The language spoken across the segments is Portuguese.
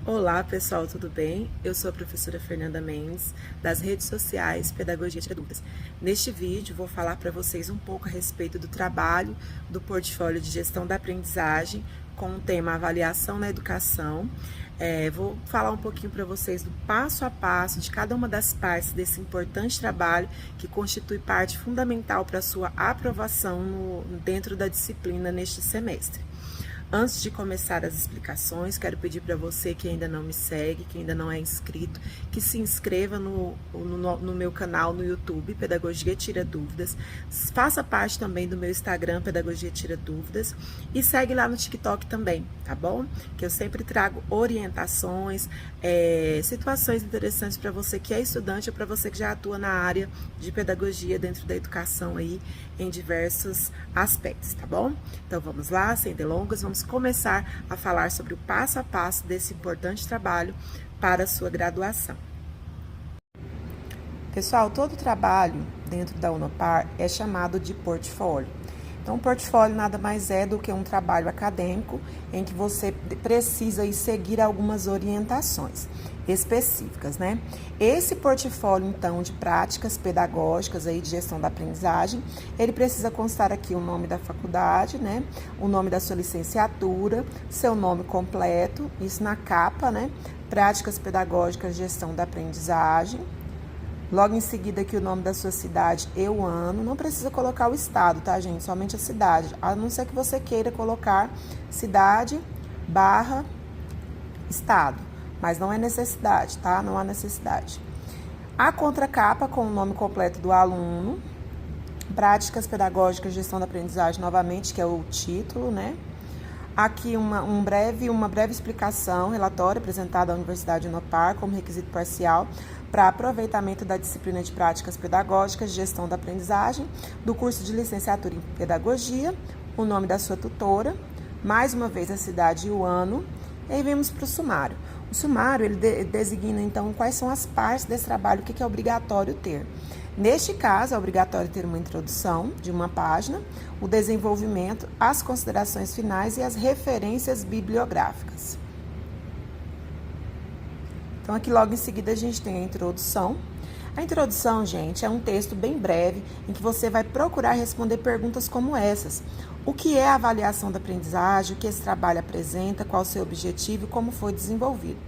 Olá pessoal, tudo bem? Eu sou a professora Fernanda Mendes, das redes sociais Pedagogia Tira Dúvidas. Neste vídeo vou falar para vocês um pouco a respeito do trabalho do portfólio de gestão da aprendizagem com o tema avaliação na educação. Vou falar um pouquinho para vocês do passo a passo de cada uma das partes desse importante trabalho que constitui parte fundamental para a sua aprovação dentro da disciplina neste semestre. Antes de começar as explicações, quero pedir para você que ainda não me segue, que ainda não é inscrito, que se inscreva no meu canal no YouTube, Pedagogia Tira Dúvidas. Faça parte também do meu Instagram, Pedagogia Tira Dúvidas. E segue lá no TikTok também, tá bom? Que eu sempre trago orientações, situações interessantes para você que é estudante ou para você que já atua na área de pedagogia dentro da educação aí, em diversos aspectos, tá bom? Então vamos lá, sem delongas, vamos começar a falar sobre o passo a passo desse importante trabalho para a sua graduação. Pessoal, todo trabalho dentro da Unopar é chamado de portfólio. Então, o portfólio nada mais é do que um trabalho acadêmico em que você precisa seguir algumas orientações específicas, né? Esse portfólio, então, de práticas pedagógicas aí de gestão da aprendizagem, ele precisa constar aqui o nome da faculdade, né? O nome da sua licenciatura, seu nome completo, isso na capa, né? Práticas pedagógicas de gestão da aprendizagem. Logo em seguida aqui o nome da sua cidade e o ano. Não precisa colocar o estado, tá, gente? Somente a cidade. A não ser que você queira colocar cidade barra estado. Mas não é necessidade, tá? Não há necessidade. A contracapa com o nome completo do aluno. Práticas pedagógicas de gestão da aprendizagem, novamente, que é o título, né? Aqui uma breve explicação, relatório apresentado à Universidade Unopar como requisito parcial para aproveitamento da disciplina de práticas pedagógicas de gestão da aprendizagem do curso de licenciatura em pedagogia, o nome da sua tutora, mais uma vez a cidade e o ano, e aí vemos para o sumário. O sumário, ele designa, então, quais são as partes desse trabalho, o que é obrigatório ter. Neste caso, é obrigatório ter uma introdução de uma página, o desenvolvimento, as considerações finais e as referências bibliográficas. Então, aqui logo em seguida a gente tem a introdução. A introdução, gente, é um texto bem breve em que você vai procurar responder perguntas como essas. O que é a avaliação da aprendizagem, o que esse trabalho apresenta, qual o seu objetivo e como foi desenvolvido.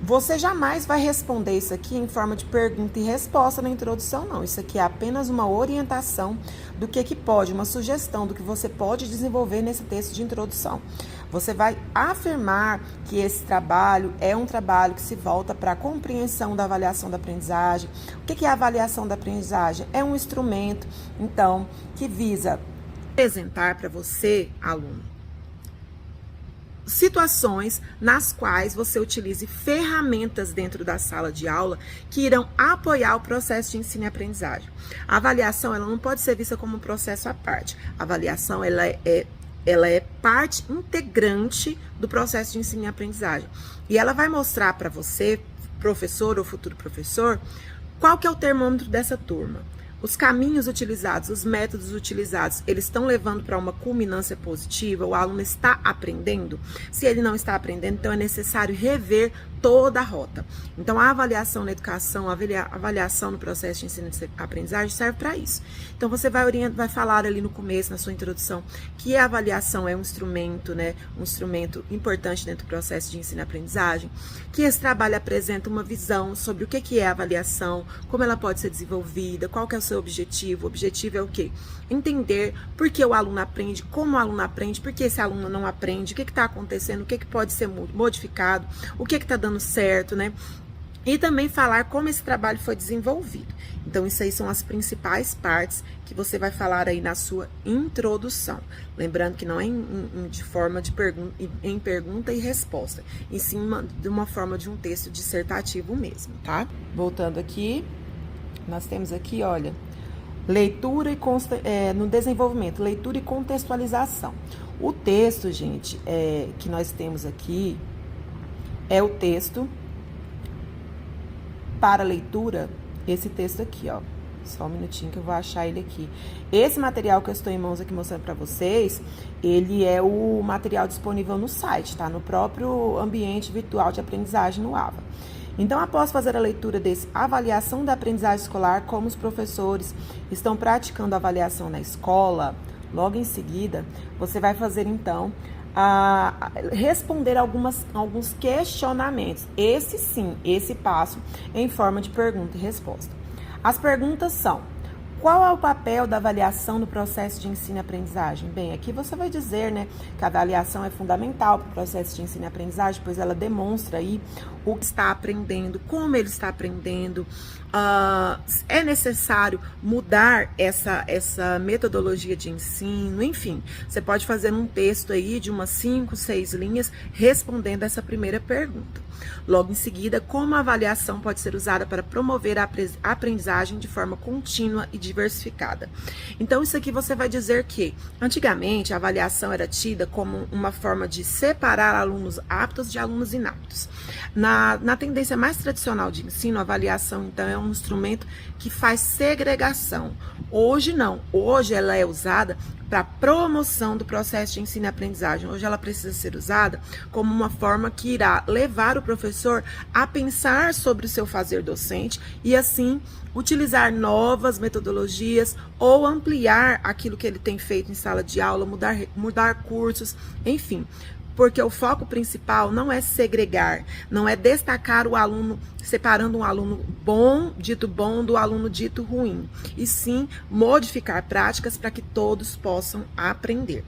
Você jamais vai responder isso aqui em forma de pergunta e resposta na introdução, não. Isso aqui é apenas uma orientação do que pode, uma sugestão do que você pode desenvolver nesse texto de introdução. Você vai afirmar que esse trabalho é um trabalho que se volta para a compreensão da avaliação da aprendizagem. O que é a avaliação da aprendizagem? É um instrumento, então, que visa apresentar para você, aluno, situações nas quais você utilize ferramentas dentro da sala de aula que irão apoiar o processo de ensino e aprendizagem. A avaliação, ela não pode ser vista como um processo à parte. A avaliação, ela é parte integrante do processo de ensino e aprendizagem. E ela vai mostrar para você, professor ou futuro professor, qual que é o termômetro dessa turma. Os caminhos utilizados, os métodos utilizados, eles estão levando para uma culminância positiva? O aluno está aprendendo? Se ele não está aprendendo, então é necessário rever toda a rota. Então, a avaliação na educação, a avaliação no processo de ensino e aprendizagem serve para isso. Então, você vai falar ali no começo, na sua introdução, que a avaliação é um instrumento, né? Um instrumento importante dentro do processo de ensino e aprendizagem, que esse trabalho apresenta uma visão sobre o que é a avaliação, como ela pode ser desenvolvida, qual que é o seu objetivo. O objetivo é o quê? Entender por que o aluno aprende, como o aluno aprende, por que esse aluno não aprende, o que está acontecendo, o que pode ser modificado, o que está dando certo, né? E também falar como esse trabalho foi desenvolvido. Então, isso aí são as principais partes que você vai falar aí na sua introdução. Lembrando que não é de forma de pergunta e resposta, em cima de uma forma de um texto dissertativo mesmo, tá? Voltando aqui, nós temos aqui, olha, leitura e no desenvolvimento, leitura e contextualização. O texto, gente, que nós temos aqui é o texto para leitura, esse texto aqui, ó. Só um minutinho que eu vou achar ele aqui. Esse material que eu estou em mãos aqui mostrando para vocês, ele é o material disponível no site, tá? No próprio ambiente virtual de aprendizagem no AVA. Então, após fazer a leitura desse avaliação da aprendizagem escolar, como os professores estão praticando a avaliação na escola, logo em seguida, você vai fazer, então, responder alguns questionamentos. Esse passo em forma de pergunta e resposta. As perguntas são: qual é o papel da avaliação no processo de ensino e aprendizagem? Bem, aqui você vai dizer, né, que a avaliação é fundamental para o processo de ensino e aprendizagem, pois ela demonstra aí o que está aprendendo, como ele está aprendendo. É necessário mudar essa metodologia de ensino, enfim. Você pode fazer um texto aí de umas 5, 6 linhas respondendo essa primeira pergunta. Logo em seguida, como a avaliação pode ser usada para promover a aprendizagem de forma contínua e diversificada. Então, isso aqui você vai dizer que, antigamente, a avaliação era tida como uma forma de separar alunos aptos de alunos inaptos. Na tendência mais tradicional de ensino, a avaliação, então, é um instrumento que faz segregação. Hoje, não. Hoje, ela é usada para promoção do processo de ensino e aprendizagem. Hoje ela precisa ser usada como uma forma que irá levar o professor a pensar sobre o seu fazer docente e, assim, utilizar novas metodologias ou ampliar aquilo que ele tem feito em sala de aula, mudar cursos, enfim. Porque o foco principal não é segregar, não é destacar o aluno, separando um aluno bom, do aluno dito ruim, e sim modificar práticas para que todos possam aprender.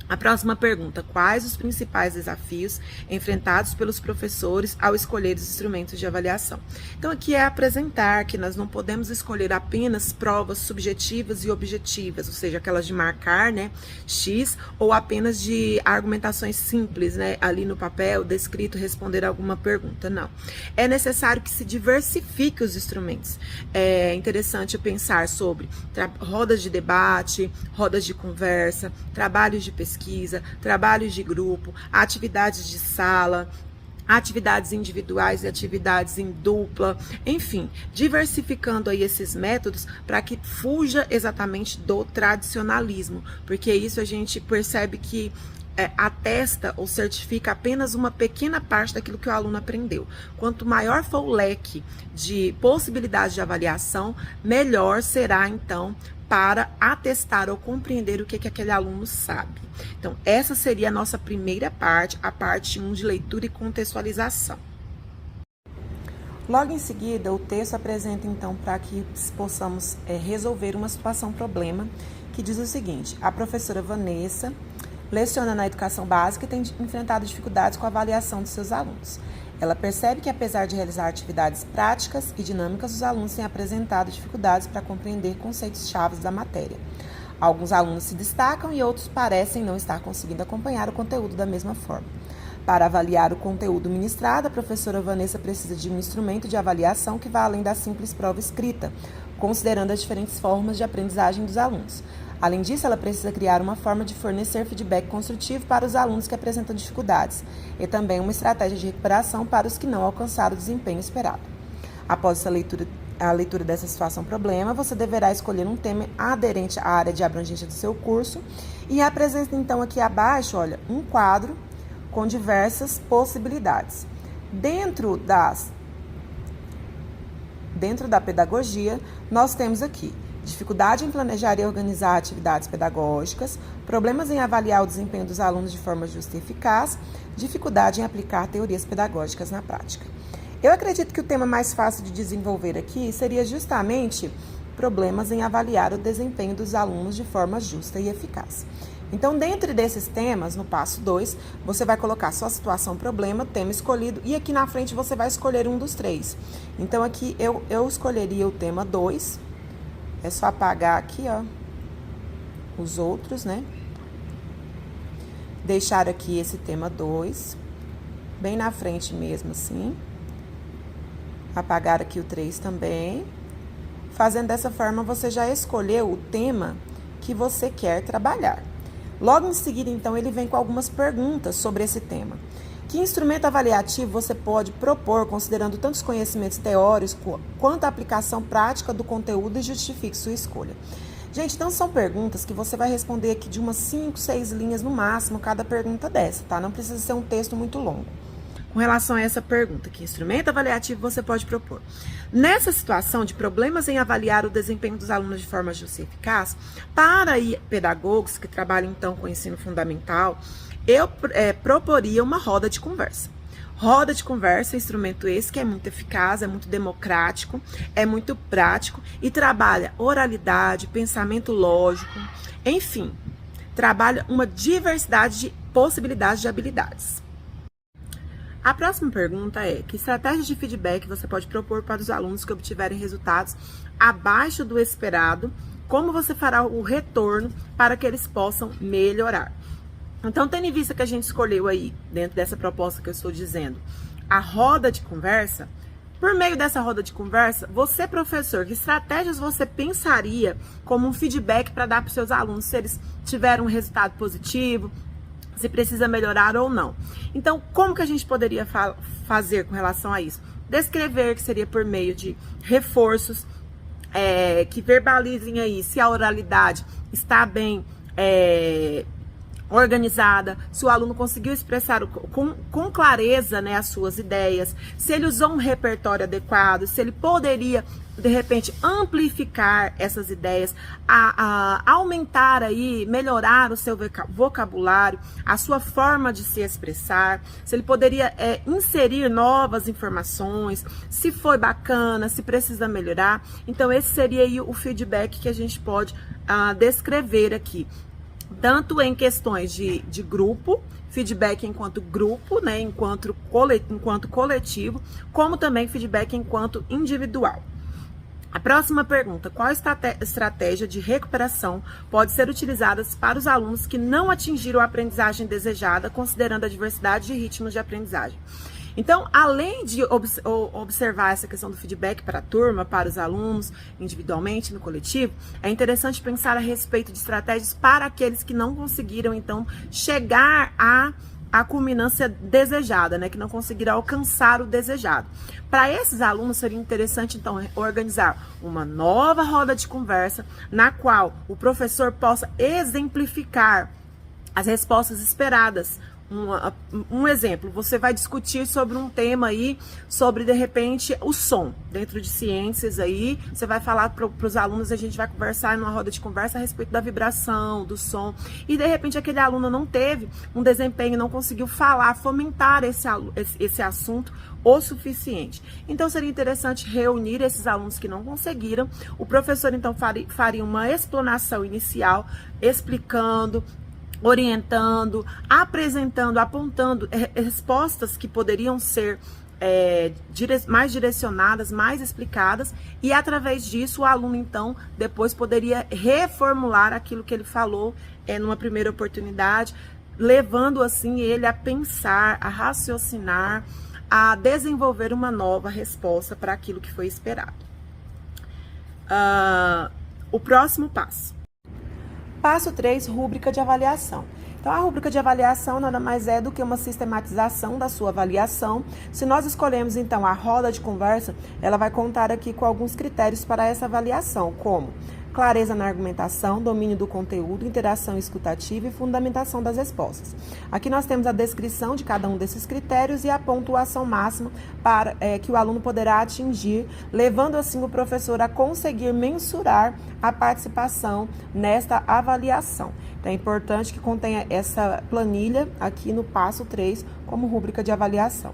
A próxima pergunta: quais os principais desafios enfrentados pelos professores ao escolher os instrumentos de avaliação? Então, aqui é apresentar que nós não podemos escolher apenas provas subjetivas e objetivas, ou seja, aquelas de marcar, né, X, ou apenas de argumentações simples, né, ali no papel, descrito, responder alguma pergunta. Não. É necessário que se diversifique os instrumentos. É interessante pensar sobre rodas de debate, rodas de conversa, trabalhos de pesquisa, trabalhos de grupo, atividades de sala, atividades individuais e atividades em dupla, enfim, diversificando aí esses métodos para que fuja exatamente do tradicionalismo, porque isso a gente percebe que atesta ou certifica apenas uma pequena parte daquilo que o aluno aprendeu. Quanto maior for o leque de possibilidades de avaliação, melhor será, então, para atestar ou compreender o que aquele aluno sabe. Então, essa seria a nossa primeira parte, a parte 1 de leitura e contextualização. Logo em seguida, o texto apresenta, então, para que possamos resolver uma situação-problema, que diz o seguinte: a professora Vanessa leciona na educação básica e tem enfrentado dificuldades com a avaliação dos seus alunos. Ela percebe que, apesar de realizar atividades práticas e dinâmicas, os alunos têm apresentado dificuldades para compreender conceitos-chave da matéria. Alguns alunos se destacam e outros parecem não estar conseguindo acompanhar o conteúdo da mesma forma. Para avaliar o conteúdo ministrado, a professora Vanessa precisa de um instrumento de avaliação que vá além da simples prova escrita, considerando as diferentes formas de aprendizagem dos alunos. Além disso, ela precisa criar uma forma de fornecer feedback construtivo para os alunos que apresentam dificuldades e também uma estratégia de recuperação para os que não alcançaram o desempenho esperado. Após a leitura dessa situação-problema, você deverá escolher um tema aderente à área de abrangência do seu curso e apresenta, então, aqui abaixo, olha, um quadro com diversas possibilidades. Dentro da pedagogia, nós temos aqui dificuldade em planejar e organizar atividades pedagógicas, problemas em avaliar o desempenho dos alunos de forma justa e eficaz, dificuldade em aplicar teorias pedagógicas na prática. Eu acredito que o tema mais fácil de desenvolver aqui seria justamente problemas em avaliar o desempenho dos alunos de forma justa e eficaz. Então, dentro desses temas, no passo 2, você vai colocar sua situação, problema, tema escolhido, e aqui na frente você vai escolher um dos 3. Então, aqui eu escolheria o tema 2, é só apagar aqui, ó, os outros, né? Deixar aqui esse tema 2, bem na frente mesmo, assim. Apagar aqui o 3 também. Fazendo dessa forma, você já escolheu o tema que você quer trabalhar. Logo em seguida, então, ele vem com algumas perguntas sobre esse tema. Que instrumento avaliativo você pode propor, considerando tanto os conhecimentos teóricos quanto a aplicação prática do conteúdo, e justifique sua escolha? Gente, então são perguntas que você vai responder aqui de umas 5, 6 linhas no máximo, cada pergunta dessa, tá? Não precisa ser um texto muito longo. Com relação a essa pergunta, que instrumento avaliativo você pode propor? Nessa situação de problemas em avaliar o desempenho dos alunos de forma justa e eficaz, para pedagogos que trabalham então com ensino fundamental, eu proporia uma roda de conversa. Roda de conversa é um instrumento esse que é muito eficaz, é muito democrático, é muito prático e trabalha oralidade, pensamento lógico, enfim, trabalha uma diversidade de possibilidades de habilidades. A próxima pergunta é: que estratégia de feedback você pode propor para os alunos que obtiverem resultados abaixo do esperado? Como você fará o retorno para que eles possam melhorar? Então, tendo em vista que a gente escolheu aí, dentro dessa proposta que eu estou dizendo, a roda de conversa, por meio dessa roda de conversa, você, professor, que estratégias você pensaria como um feedback para dar para os seus alunos, se eles tiveram um resultado positivo, se precisa melhorar ou não? Então, como que a gente poderia fazer com relação a isso? Descrever, que seria por meio de reforços, que verbalizem aí se a oralidade está bem organizada, se o aluno conseguiu expressar com clareza, né, as suas ideias, se ele usou um repertório adequado, se ele poderia, de repente, amplificar essas ideias, aumentar aí, melhorar o seu vocabulário, a sua forma de se expressar, se ele poderia inserir novas informações, se foi bacana, se precisa melhorar. Então, esse seria aí o feedback que a gente pode descrever aqui. Tanto em questões de grupo, feedback enquanto grupo, né, enquanto coletivo, como também feedback enquanto individual. A próxima pergunta: qual estratégia de recuperação pode ser utilizada para os alunos que não atingiram a aprendizagem desejada, considerando a diversidade de ritmos de aprendizagem? Então, além de observar essa questão do feedback para a turma, para os alunos, individualmente, no coletivo, é interessante pensar a respeito de estratégias para aqueles que não conseguiram, então, chegar à culminância desejada, né? Que não conseguiram alcançar o desejado. Para esses alunos, seria interessante, então, organizar uma nova roda de conversa, na qual o professor possa exemplificar as respostas esperadas. Um exemplo, você vai discutir sobre um tema aí, sobre, de repente, o som, dentro de ciências aí, você vai falar para os alunos, a gente vai conversar numa roda de conversa a respeito da vibração, do som, e de repente aquele aluno não teve um desempenho, não conseguiu falar, fomentar esse assunto o suficiente. Então, seria interessante reunir esses alunos que não conseguiram, o professor, então, faria uma explanação inicial, explicando, orientando, apresentando, apontando respostas que poderiam ser mais direcionadas, mais explicadas, e através disso o aluno, então, depois poderia reformular aquilo que ele falou numa primeira oportunidade, levando assim ele a pensar, a raciocinar, a desenvolver uma nova resposta para aquilo que foi esperado. O próximo passo. Passo 3, rúbrica de avaliação. Então, a rúbrica de avaliação nada mais é do que uma sistematização da sua avaliação. Se nós escolhemos, então, a roda de conversa, ela vai contar aqui com alguns critérios para essa avaliação, como clareza na argumentação, domínio do conteúdo, interação escutativa e fundamentação das respostas. Aqui nós temos a descrição de cada um desses critérios e a pontuação máxima para que o aluno poderá atingir, levando assim o professor a conseguir mensurar a participação nesta avaliação. Então, é importante que contenha essa planilha aqui no passo 3 como rúbrica de avaliação.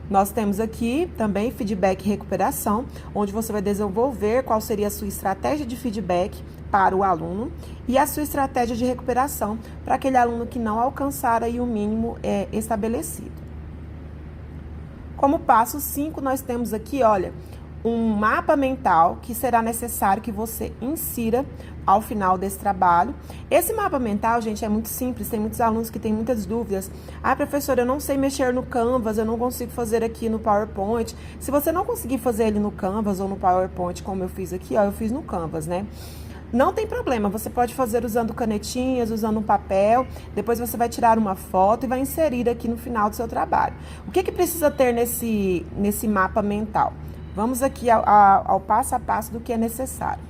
Nós temos aqui também feedback e recuperação, onde você vai desenvolver qual seria a sua estratégia de feedback para o aluno e a sua estratégia de recuperação para aquele aluno que não alcançar aí o mínimo estabelecido. Como passo 5, nós temos aqui, olha, um mapa mental que será necessário que você insira ao final desse trabalho. Esse mapa mental, gente, é muito simples, tem muitos alunos que têm muitas dúvidas. Ah, professora, eu não sei mexer no Canvas, eu não consigo fazer aqui no PowerPoint. Se você não conseguir fazer ele no Canvas ou no PowerPoint, como eu fiz aqui, ó, eu fiz no Canvas, né? Não tem problema, você pode fazer usando canetinhas, usando um papel, depois você vai tirar uma foto e vai inserir aqui no final do seu trabalho. O que precisa ter nesse mapa mental? Vamos aqui ao passo a passo do que é necessário.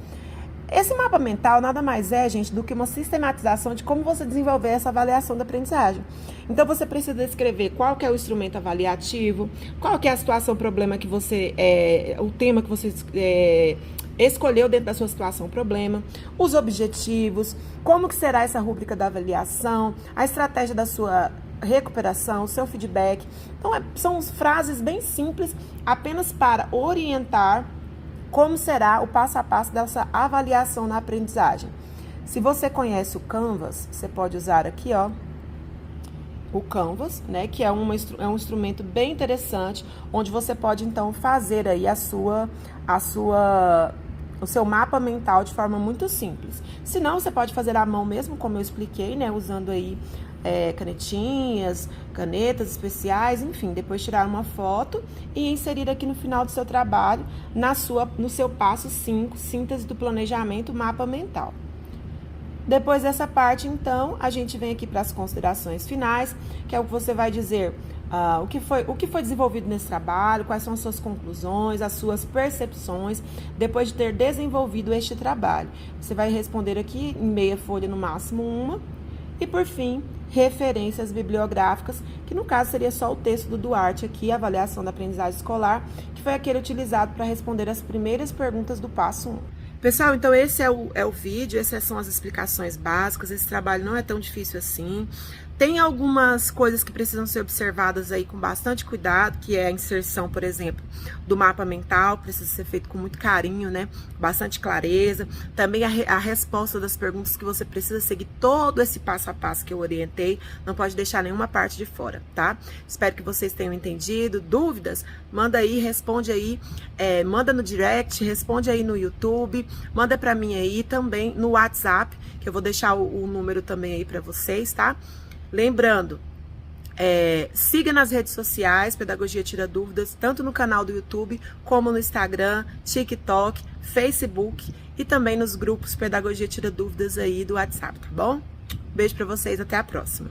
Esse mapa mental nada mais é, gente, do que uma sistematização de como você desenvolver essa avaliação da aprendizagem. Então, você precisa descrever qual que é o instrumento avaliativo, qual que é a situação, problema que você, o tema que você escolheu dentro da sua situação, problema, os objetivos, como que será essa rúbrica da avaliação, a estratégia da sua recuperação, o seu feedback. Então, são frases bem simples, apenas para orientar como será o passo a passo dessa avaliação na aprendizagem. Se você conhece o Canvas, você pode usar aqui, ó, o Canvas, né, que é um instrumento bem interessante, onde você pode, então, fazer aí o seu mapa mental de forma muito simples. Se não, você pode fazer à mão mesmo, como eu expliquei, né, usando aí canetinhas, canetas especiais, enfim, depois tirar uma foto e inserir aqui no final do seu trabalho, no seu passo 5, síntese do planejamento, mapa mental. Depois dessa parte, então, a gente vem aqui para as considerações finais, que é o que você vai dizer o que foi desenvolvido nesse trabalho, quais são as suas conclusões, as suas percepções, depois de ter desenvolvido este trabalho. Você vai responder aqui em meia folha, no máximo uma, e por fim, referências bibliográficas, que no caso seria só o texto do Duarte aqui, avaliação da aprendizagem escolar, que foi aquele utilizado para responder as primeiras perguntas do passo 1. Pessoal, então esse é o vídeo, essas são as explicações básicas, esse trabalho não é tão difícil assim. Tem algumas coisas que precisam ser observadas aí com bastante cuidado, que é a inserção, por exemplo, do mapa mental, precisa ser feito com muito carinho, né? Bastante clareza. Também a resposta das perguntas, que você precisa seguir todo esse passo a passo que eu orientei, não pode deixar nenhuma parte de fora, tá? Espero que vocês tenham entendido. Dúvidas? Manda aí, responde aí, manda no direct, responde aí no YouTube, manda pra mim aí também no WhatsApp, que eu vou deixar o número também aí pra vocês, tá? Lembrando, siga nas redes sociais, Pedagogia Tira Dúvidas, tanto no canal do YouTube, como no Instagram, TikTok, Facebook e também nos grupos Pedagogia Tira Dúvidas aí do WhatsApp, tá bom? Beijo pra vocês, até a próxima.